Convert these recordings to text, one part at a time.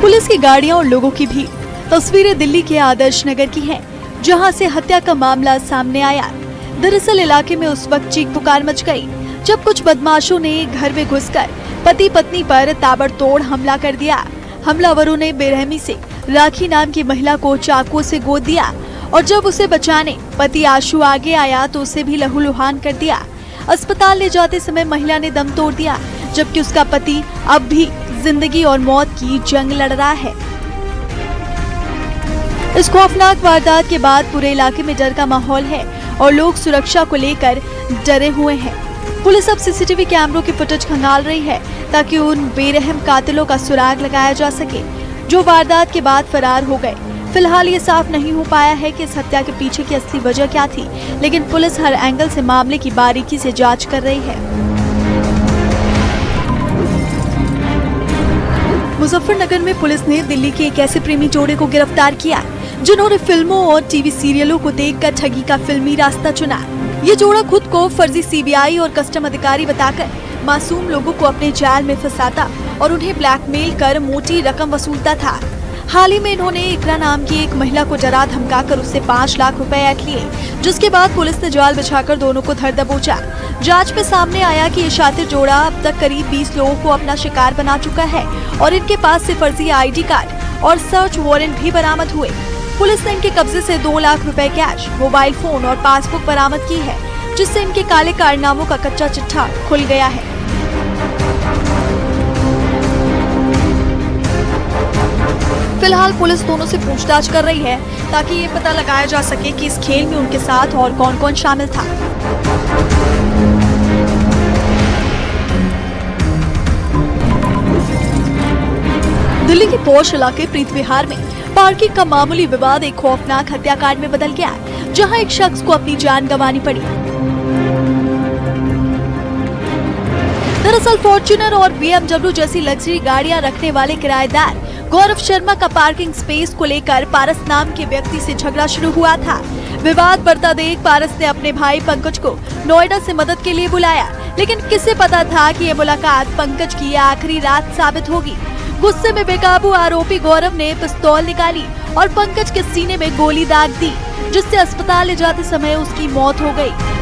Police की गाड़ियां और लोगों की भीड़। तस्वीरें दिल्ली के आदर्श नगर की हैं, जहां से हत्या का मामला सामने आया। दरअसल इलाके में उस वक्त चीख पुकार मच गई जब कुछ बदमाशों ने घर में घुसकर पति पत्नी पर ताबड़तोड़ हमला कर दिया। हमलावरों ने बेरहमी से राखी नाम की महिला को चाकू से गोद दिया और जब उसे बचाने पति आशु आगे आया तो उसे भी लहूलुहान कर दिया। अस्पताल ले जाते समय महिला ने दम तोड़ दिया, जबकि उसका पति अब भी जिंदगी और मौत की जंग लड़ रहा है। इस खौफनाक वारदात के बाद पूरे इलाके में डर का माहौल है और लोग सुरक्षा को लेकर डरे हुए हैं। पुलिस अब सीसीटीवी कैमरों की फुटेज खंगाल रही है ताकि उन बेरहम कातिलों का सुराग लगाया जा सके जो वारदात के बाद फरार हो गए। फिलहाल ये साफ नहीं हो पाया है कि इस हत्या के पीछे की असली वजह क्या थी, लेकिन पुलिस हर एंगल से मामले की बारीकी से जांच कर रही है। मुजफ्फरनगर में पुलिस ने दिल्ली के एक ऐसे प्रेमी जोड़े को गिरफ्तार किया जिन्होंने फिल्मों और टीवी सीरियलों को देखकर ठगी का फिल्मी रास्ता चुना। ये जोड़ा खुद को फर्जी सीबीआई और कस्टम अधिकारी बताकर मासूम लोगों को अपने जाल में फंसाता और उन्हें ब्लैकमेल कर मोटी रकम वसूलता था। हाल ही में इन्होंने इकरा नाम की एक महिला को डरा धमकाकर उससे 5 लाख रुपए ऐंठ लिए, जिसके बाद पुलिस ने जाल बिछाकर दोनों को धर दबोचा। जांच में सामने आया कि ये शातिर जोड़ा अब तक करीब 20 लोगों को अपना शिकार बना चुका है और इनके पास से फर्जी आईडी कार्ड और सर्च वारंट भी बरामद हुए। पुलिस ने इनके कब्जे से 2 लाख रुपए कैश, मोबाइल फोन और पासबुक बरामद की है, जिससे इनके काले कारनामों का कच्चा चिट्ठा खुल गया है। फिलहाल पुलिस दोनों से पूछताछ कर रही है ताकि ये पता लगाया जा सके कि इस खेल में उनके साथ और कौन कौन शामिल था। दिल्ली के पौष इलाके प्रीत विहार में पार्किंग का मामूली विवाद एक खौफनाक हत्याकांड में बदल गया, जहां एक शख्स को अपनी जान गंवानी पड़ी। दरअसल फॉर्च्यूनर और BMW जैसी लग्जरी गाड़ियां रखने वाले किराएदार गौरव शर्मा का पार्किंग स्पेस को लेकर पारस नाम के व्यक्ति से झगड़ा शुरू हुआ था। विवाद बढ़ता देख पारस ने अपने भाई पंकज को नोएडा से मदद के लिए बुलाया, लेकिन किसे पता था कि ये मुलाकात पंकज की आखिरी रात साबित होगी। गुस्से में बेकाबू आरोपी गौरव ने पिस्तौल निकाली और पंकज के सीने में गोली दाग दी, जिससे अस्पताल ले जाते समय उसकी मौत हो गई।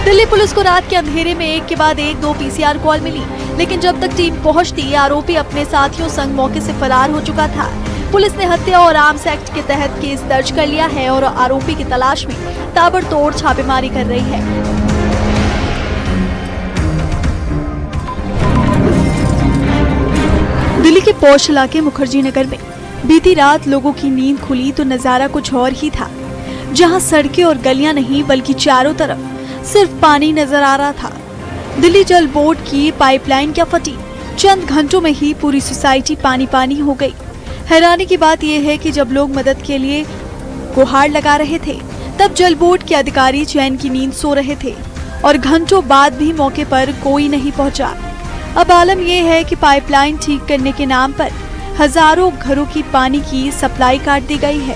दिल्ली पुलिस को रात के अंधेरे में एक के बाद एक 2 PCR कॉल मिली, लेकिन जब तक टीम पहुंचती आरोपी अपने साथियों संग मौके से फरार हो चुका था। पुलिस ने हत्या और आर्म्स एक्ट के तहत केस दर्ज कर लिया है और आरोपी की तलाश में ताबड़तोड़ छापेमारी कर रही है। दिल्ली के पौष इलाके मुखर्जी नगर में बीती रात लोगों की नींद खुली तो नजारा कुछ और ही था, जहां सड़कें और गलियां नहीं बल्कि चारों तरफ सिर्फ पानी नजर आ रहा था। दिल्ली जल बोर्ड की पाइपलाइन क्या फटी, चंद घंटों में ही पूरी सोसाइटी पानी पानी हो गई। हैरानी की बात यह है कि जब लोग मदद के लिए गुहार लगा रहे थे, तब जल बोर्ड के अधिकारी चैन की नींद सो रहे थे और घंटों बाद भी मौके पर कोई नहीं पहुंचा। अब आलम यह है कि पाइपलाइन ठीक करने के नाम पर हजारों घरों की पानी की सप्लाई काट दी गई है,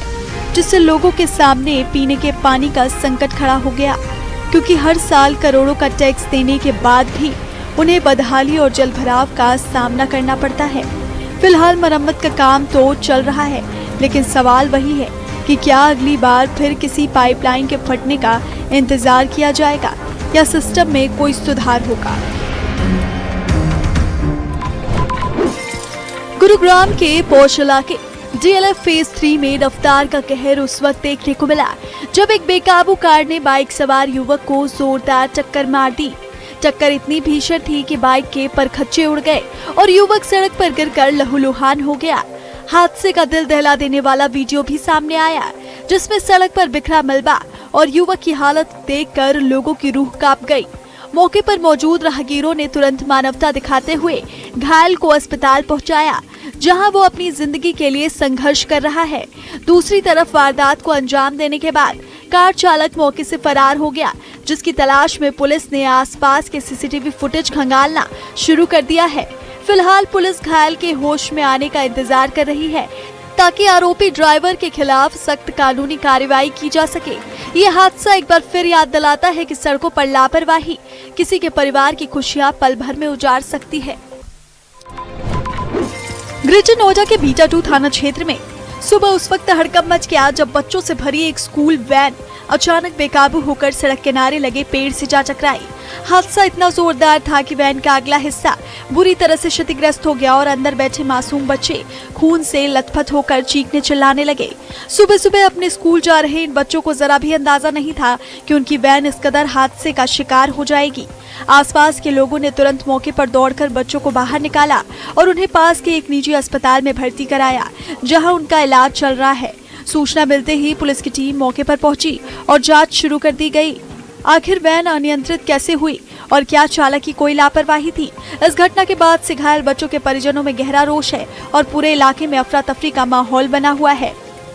जिससे लोगों के सामने पीने के पानी का संकट खड़ा हो गया, क्योंकि हर साल करोड़ों का टैक्स देने के बाद भी उन्हें बदहाली और जलभराव का सामना करना पड़ता है। फिलहाल मरम्मत का काम तो चल रहा है, लेकिन सवाल वही है कि क्या अगली बार फिर किसी पाइपलाइन के फटने का इंतजार किया जाएगा या सिस्टम में कोई सुधार होगा। गुरुग्राम के पौष इलाके DLF फेज 3 में रफ्तार का कहर उस वक्त देखने को मिला जब एक बेकाबू कार ने बाइक सवार युवक को जोरदार टक्कर मार दी। टक्कर इतनी भीषण थी कि बाइक के परखच्चे उड़ गए और युवक सड़क पर गिरकर लहूलुहान हो गया। हादसे का दिल दहला देने वाला वीडियो भी सामने आया, जिसमें सड़क पर बिखरा मलबा और युवक की हालत देखकर लोगों की रूह कांप गई। मौके पर मौजूद राहगीरों ने तुरंत मानवता दिखाते हुए घायल को अस्पताल पहुंचाया, जहां वो अपनी जिंदगी के लिए संघर्ष कर रहा है। दूसरी तरफ वारदात को अंजाम देने के बाद कार चालक मौके से फरार हो गया, जिसकी तलाश में पुलिस ने आसपास के सीसीटीवी फुटेज खंगालना शुरू कर दिया है। फिलहाल पुलिस घायल के होश में आने का इंतजार कर रही है ताकि आरोपी ड्राइवर के खिलाफ सख्त कानूनी कार्रवाई की जा सके। ये हादसा एक बार फिर याद दिलाता है कि सड़कों पर लापरवाही किसी के परिवार की खुशियां पल भर में उजाड़ सकती है। ग्रेटर नोएडा के बीटा 2 थाना क्षेत्र में सुबह उस वक्त हड़कंप मच गया जब बच्चों से भरी एक स्कूल वैन अचानक बेकाबू होकर सड़क किनारे लगे पेड़ से जा टकराई। हादसा इतना जोरदार था कि वैन का अगला हिस्सा बुरी तरह से क्षतिग्रस्त हो गया और अंदर बैठे मासूम बच्चे खून से लथपथ होकर चीखने चिल्लाने लगे। सुबह सुबह अपने स्कूल जा रहे इन बच्चों को जरा भी अंदाजा नहीं था कि उनकी वैन इस कदर हादसे का शिकार हो जाएगी। आसपास के लोगों ने तुरंत मौके पर दौड़कर बच्चों को बाहर निकाला और उन्हें पास के एक निजी अस्पताल में भर्ती कराया, जहां उनका इलाज चल रहा है। सूचना मिलते ही पुलिस की टीम मौके पर पहुंची और जांच शुरू कर दी गई। आखिर वैन अनियंत्रित कैसे हुई और क्या चालक की कोई लापरवाही थी? इस घटना के बाद से घायल बच्चों के परिजनों में गहरा रोष है और पूरे इलाके में अफरा तफरी का माहौल बना हुआ है।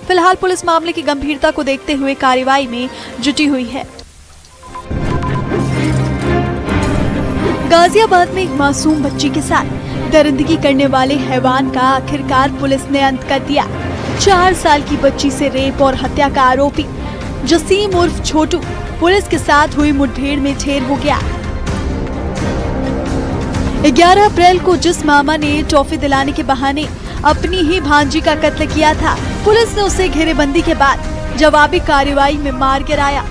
फिलहाल पुलिस मामले की गंभीरता को देखते हुए कार्रवाई में जुटी हुई है। गाजियाबाद में एक मासूम बच्ची के साथ दरिंदगी करने वाले हैवान का आखिरकार पुलिस ने अंत कर दिया। 4 साल की बच्ची से रेप और हत्या का आरोपी जसीम उर्फ छोटू पुलिस के साथ हुई मुठभेड़ में ढेर हो गया। 11 अप्रैल को जिस मामा ने टॉफी दिलाने के बहाने अपनी ही भांजी का कत्ल किया था, पुलिस ने उसे घेरेबंदी के बाद जवाबी कार्रवाई में मार गिराया।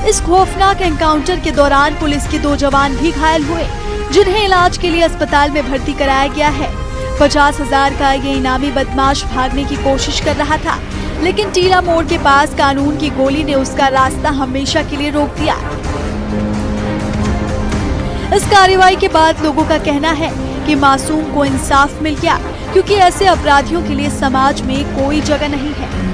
इस खौफनाक एनकाउंटर के दौरान पुलिस के 2 जवान भी घायल हुए, जिन्हें इलाज के लिए अस्पताल में भर्ती कराया गया है। 50,000 का ये इनामी बदमाश भागने की कोशिश कर रहा था, लेकिन टीला मोड़ के पास कानून की गोली ने उसका रास्ता हमेशा के लिए रोक दिया। इस कार्रवाई के बाद लोगों का कहना है कि मासूम को इंसाफ मिल गया, क्योंकि ऐसे अपराधियों के लिए समाज में कोई जगह नहीं है।